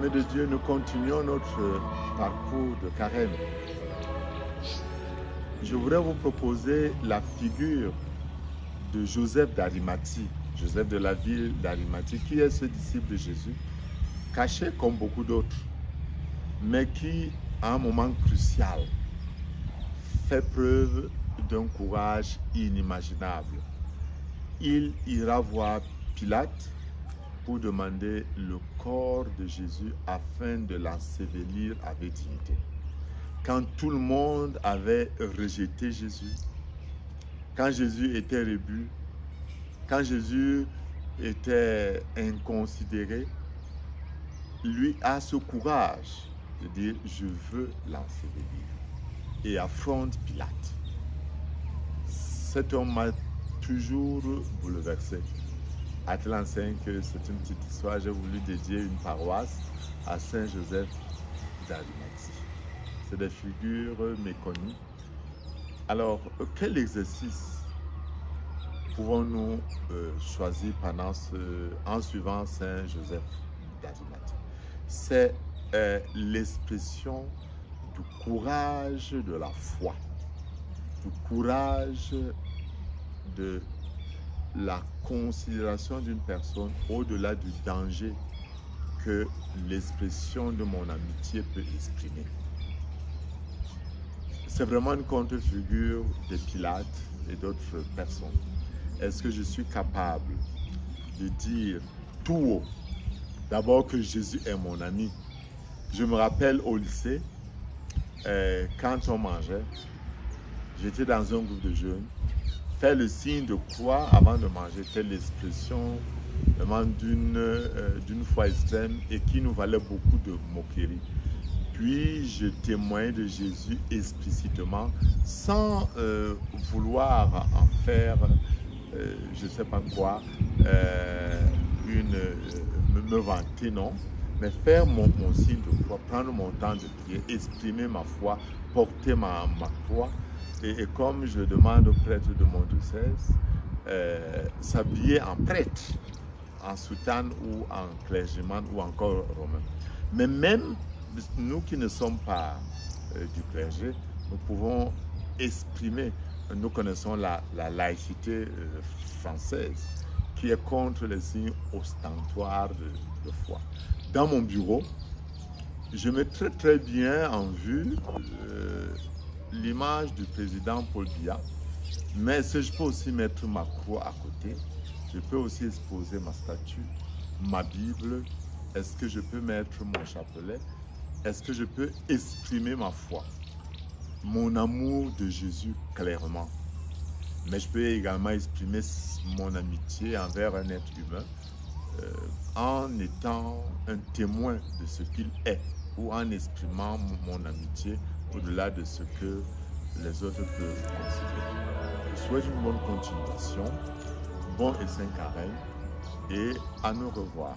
Aimés de Dieu, nous continuons notre parcours de carême. Je voudrais vous proposer la figure de Joseph d'Arimathie, Joseph de la ville d'Arimathie, qui est ce disciple de Jésus, caché comme beaucoup d'autres, mais qui, à un moment crucial, fait preuve d'un courage inimaginable. Il ira voir Pilate pour demander le corps de Jésus afin de l'ensevelir avec dignité. Quand tout le monde avait rejeté Jésus, quand Jésus était rebu, quand Jésus était inconsidéré, lui a ce courage de dire « je veux l'ensevelir » et affronte Pilate. Cet homme m'a toujours bouleversé. Athènes enseigne que c'est une petite histoire. J'ai voulu dédier une paroisse à Saint Joseph d'Arimathie. C'est des figures méconnues. Alors, quel exercice pouvons-nous choisir en suivant Saint Joseph d'Arimathie? C'est l'expression du courage de la foi, du courage de la considération d'une personne au-delà du danger que l'expression de mon amitié peut exprimer. C'est vraiment une contre-figure de Pilate et d'autres personnes. Est-ce que je suis capable de dire tout haut, d'abord que Jésus est mon ami? Je me rappelle au lycée, quand on mangeait, j'étais dans un groupe de jeunes. Faire le signe de croix avant de manger était l'expression vraiment d'une foi extrême et qui nous valait beaucoup de moquerie. Puis je témoignais de Jésus explicitement sans vouloir en faire, je ne sais pas quoi, me vanter, non, mais faire mon signe de croix, prendre mon temps de prier, exprimer ma foi, porter ma croix. Et comme je demande au prêtre de mon diocèse, s'habiller en prêtre, en soutane ou en clergyman ou encore romain. Mais même nous qui ne sommes pas du clergé, nous pouvons exprimer, nous connaissons la laïcité française qui est contre les signes ostentatoires de foi. Dans mon bureau, je mets très bien en vue l'image du président Paul Biya, mais est-ce que je peux aussi mettre ma croix à côté? Je peux aussi exposer ma statue, ma Bible. Est-ce que je peux mettre mon chapelet? Est-ce que je peux exprimer ma foi, mon amour de Jésus clairement? Mais je peux également exprimer mon amitié envers un être humain en étant un témoin de ce qu'il est ou en exprimant mon amitié au-delà de ce que les autres peuvent considérer. Je souhaite une bonne continuation, bon et saint carême et à nous revoir.